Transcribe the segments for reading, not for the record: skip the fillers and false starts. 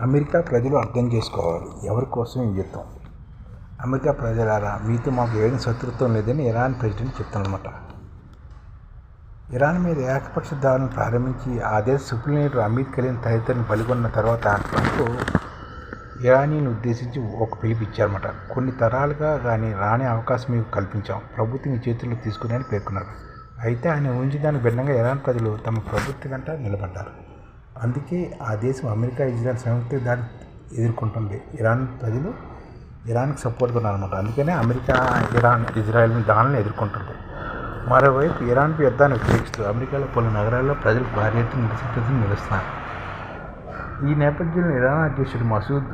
America ప్రజలు అర్థం చేసుకోవాలి, ఎవరి కోసం ఈ యుద్ధం. అమెరికా ప్రజలారా, మీతో మాకు ఏం శత్రుత్వం లేదని ఇరాన్ ప్రెసిడెంట్ చెప్తానమాట. ఇరాన్ మీద ఏకపక్ష దాడులను ప్రారంభించి ఆ దేశ సుప్రీం లీడర్ అమీద్ ఖలీన్ తదితరులను పలుకొన్న తర్వాత ట్రంప్ ఇరానీని ఉద్దేశించి ఒక పిలిపిచ్చారన్నమాట. కొన్ని తరాలుగా కానీ రాని అవకాశం మీకు కల్పించాం, ప్రభుత్వం ఈ చేతుల్లో తీసుకుని అని పేర్కొన్నారు. అయితే ఆయన ఊహించిన దానికి భిన్నంగా ఇరాన్ ప్రజలు తమ ప్రభుత్వం వెంట నిలబడ్డారు. అందుకే ఆ దేశం అమెరికా ఇజ్రాయెల్ సంయుక్త దాడి ఎదుర్కొంటుంది. ఇరాన్ ప్రజలు ఇరాన్కి సపోర్ట్గా ఉన్నారన్నమాట. అందుకనే అమెరికా ఇజ్రాయెల్ దాడులను ఎదుర్కొంటుంది. మరోవైపు ఇరాన్పై యుద్ధాన్ని వ్యతిరేకిస్తూ అమెరికాలో పలు నగరాల్లో ప్రజలు భారీ ఎత్తున నిలుస్తున్నారు. ఈ నేపథ్యంలో ఇరాన్ అధ్యక్షుడు మసూద్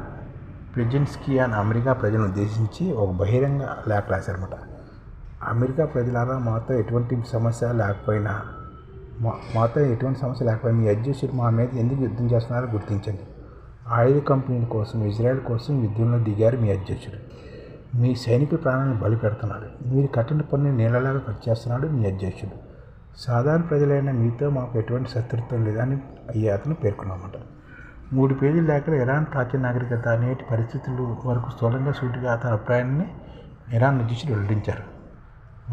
పెజెన్స్కియాన్ అమెరికా ప్రజలను ఉద్దేశించి ఒక బహిరంగ లేఖ రాశారన్నమాట. అమెరికా ప్రజలారా, మాతో ఎటువంటి సమస్య లేకపోయినా మీ అధ్యక్షుడు మా మీద ఎందుకు యుద్ధం చేస్తున్నారో గుర్తించండి. ఆయుధ కంపెనీల కోసం, ఇజ్రాయెల్ కోసం యుద్ధంలో దిగారు మీ అధ్యక్షుడు. మీ సైనికుల ప్రాణాలను బలి పెడుతున్నాడు. మీరు కట్టిన పన్ను నీళ్ళలాగా ఖర్చు చేస్తున్నాడు మీ అధ్యక్షుడు. సాధారణ ప్రజలైన మీతో మాకు ఎటువంటి శత్రుత్వం లేదని అతను పేర్కొన్నమాట. 3 పేజీల లేఖలో ఇరాన్ ప్రాచీన నాగరికత, నేటి పరిస్థితులు వరకు స్థూలంగా సూటిగా తన అభిప్రాయాన్ని ఇరాన్ అధ్యక్షుడు వెల్లడించారు.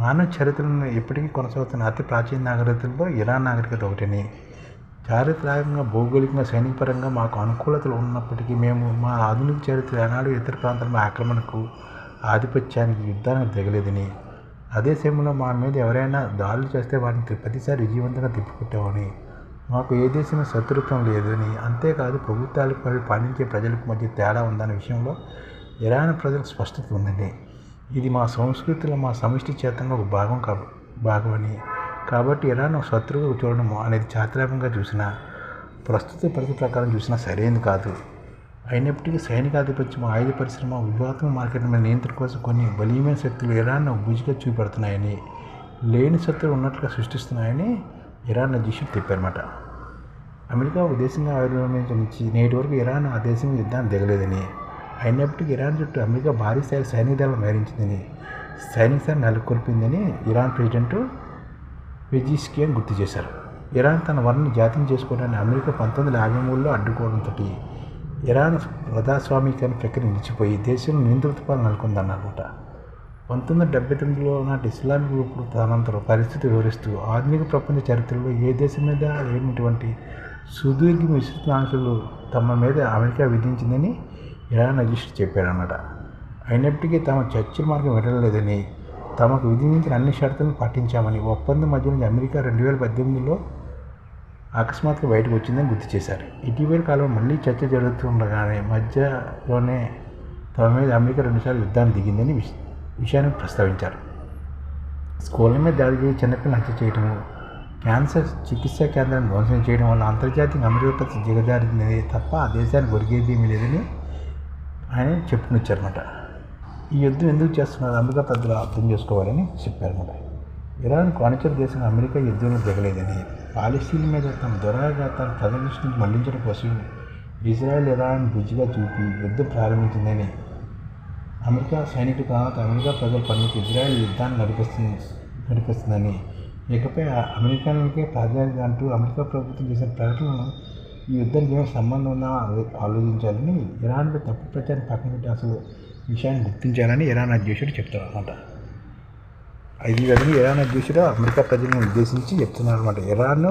మానవ చరిత్రను ఎప్పటికీ కొనసాగుతున్న అతి ప్రాచీన నాగరికతల్లో ఇరాన్ నాగరికత ఒకటని, చారిత్రాత్మకంగా, భౌగోళికంగా, సైనికపరంగా మాకు అనుకూలతలు ఉన్నప్పటికీ మేము మా ఆధునిక చరిత్ర ఏనాడు ఇతర ప్రాంతాల ఆక్రమణకు, ఆధిపత్యానికి, యుద్ధానికి దిగలేదని, అదే సమయంలో మా మీద ఎవరైనా దాడులు చేస్తే వాటిని ప్రతిసారి విజయవంతంగా తిప్పికొట్టామని, మాకు ఏ దేశంలో శత్రుత్వం లేదని, అంతేకాదు ప్రభుత్వాలకు పాలించే ప్రజలకు మధ్య తేడా ఉందన్న విషయంలో ఇరాన్ ప్రజలకు స్పష్టత ఉందని, ఇది మా సంస్కృతిలో మా సమిష్టి చేతనలో ఒక భాగమని, కాబట్టి ఇరాన్ శత్రువుగా చూడడం అనేది చారిత్రాత్మకంగా చూసినా, ప్రస్తుత పరిస్థితి ప్రకారం చూసినా సరైనది కాదు. అయినప్పటికీ సైనిక ఆధిపత్యం, ఆయుధ పరిశ్రమ, వ్యూహాత్మక మార్కెట్ మీద నియంత్రణ కోసం కొన్ని బలీయమైన శక్తులు ఇరాన్ను బుజ్జిగా చూపెడుతున్నాయని, లేని శత్రువులు ఉన్నట్లుగా సృష్టిస్తున్నాయని ఇరాన్ అధ్యక్షుడు చెప్పారన్నమాట. అమెరికా ఒక దేశంగా ఆవిర్భవించి నేటి వరకు ఇరాన్ ఆ దేశం యుద్ధాన్ని దిగలేదని, అయినప్పటికీ ఇరాన్ చుట్టూ అమెరికా భారీ స్థాయి సైనిక దళం మేరించిందని, సైనిక స్థాయి నెలకొల్పిందని ఇరాన్ ప్రెసిడెంట్ పెజెన్స్కియాన్ గుర్తు చేశారు. ఇరాన్ తన వనరును జాతీయం చేసుకోవడాన్ని అమెరికా 1953లో అడ్డుకోవడంతో ఇరాన్ ప్రజాస్వామీకరణ ప్రక్రియ నిలిచిపోయి దేశంలో నియంతృత్వ పాలన నెలకొందన్నమాట. 1979లో నాటి ఇస్లామిక్ గ్రూపులు తదనంతరం పరిస్థితి వివరిస్తూ, ఆధునిక ప్రపంచ చరిత్రలో ఏ దేశం మీద లేనటువంటి సుదీర్ఘ విస్తృత ఆంక్షలు తమ మీద అమెరికా విధించిందని ఇరాన్ అధ్యక్షుడు చెప్పారన్నమాట. అయినప్పటికీ తమ చర్చల మార్గం వెళ్ళలేదని, తమకు విధించిన అన్ని షరతులను పాటించామని, ఒప్పందం మధ్య నుంచి అమెరికా 2018లో అకస్మాత్తుగా బయటకు వచ్చిందని గుర్తు చేశారు. ఇటీవల కాలంలో మళ్ళీ చర్చ జరుగుతుండగానే మధ్యలోనే తమ మీద అమెరికా 2 సార్లు యుద్ధాన్ని దిగిందని విషయాన్ని ప్రస్తావించారు. స్కూళ్ళ మీద దాడి చేసి చిన్నపిల్లలు హత్య చేయడము, క్యాన్సర్ చికిత్సా కేంద్రాన్ని ధ్వంసం చేయడం వల్ల అంతర్జాతీయ అమెరికా పరిస్థితి దిగజారింది తప్ప ఆ దేశానికి ఒరిగేదేమీ లేదని ఆయన చెప్పుకొచ్చారన్నమాట. ఈ యుద్ధం ఎందుకు చేస్తున్నారు అమెరికా ప్రజలు అర్థం చేసుకోవాలని చెప్పారన్నమాట. ఇరాన్ అనుచర దేశంగా అమెరికా యుద్ధంలో దిగలేదని, పాలస్తీన్ల మీద తమ దురాఘాతాన్ని ప్రజల దృష్టిని మళ్లించడం కోసం ఇజ్రాయెల్ ఇరాన్ బుజ్జిగా చూపి యుద్ధం ప్రారంభించిందని, అమెరికా సైనికుల తర్వాత అమెరికా ప్రజల పనులకు ఇజ్రాయెల్ యుద్ధాన్ని నడిపిస్తుందని, ఇకపై అమెరికాలకే ప్రాధాన్యత అంటూ అమెరికా ప్రభుత్వం చేసిన ప్రకటనలను ఈ యుద్ధానికి ఏమైనా సంబంధం ఉందా ఆలోచించాలని, ఇరాన్పై తప్పుడు ప్రచారం పక్కన పెట్టి అసలు విషయాన్ని గుర్తించాలని ఇరాన్ అధ్యక్షుడు చెప్తారన్నమాట. ఈ విధంగా ఇరాన్ అధ్యక్షుడు అమెరికా ప్రజలను ఉద్దేశించి చెప్తున్నారన్నమాట. ఇరాన్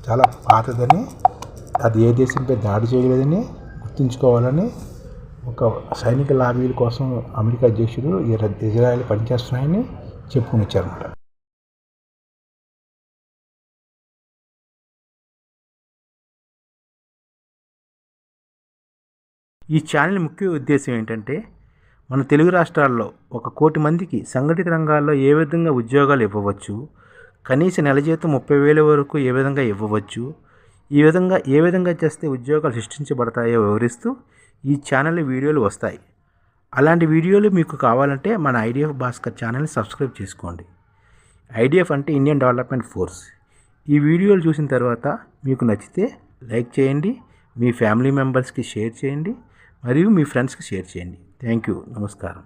చాలా పాతదని, అది ఏ దేశంపై దాడి చేయలేదని గుర్తుంచుకోవాలని, ఒక సైనిక లాబీల కోసం అమెరికా అధ్యక్షుడు ఇజ్రాయెల్ పనిచేస్తున్నాయని చెప్పుకుని వచ్చారన్నమాట. ఈ ఛానల్ ముఖ్య ఉద్దేశం ఏంటంటే, మన తెలుగు రాష్ట్రాల్లో 1 కోటి మందికి సంఘటిత రంగాల్లో ఏ విధంగా ఉద్యోగాలు ఇవ్వవచ్చు, కనీస నెల జీతం 30,000 వరకు ఏ విధంగా ఇవ్వవచ్చు, ఏ విధంగా చేస్తే ఉద్యోగాలు సృష్టించబడతాయో వివరిస్తూ ఈ ఛానల్ వీడియోలు వస్తాయి. అలాంటి వీడియోలు మీకు కావాలంటే మన ఐడిఎఫ్ భాస్కర్ ఛానల్ని సబ్స్క్రైబ్ చేసుకోండి. ఐడిఎఫ్ అంటే ఇండియన్ డెవలప్మెంట్ ఫోర్స్. ఈ వీడియోలు చూసిన తర్వాత మీకు నచ్చితే లైక్ చేయండి, మీ ఫ్యామిలీ మెంబర్స్కి షేర్ చేయండి, మరియు మీ ఫ్రెండ్స్కి షేర్ చేయండి. Thank you. నమస్కారం.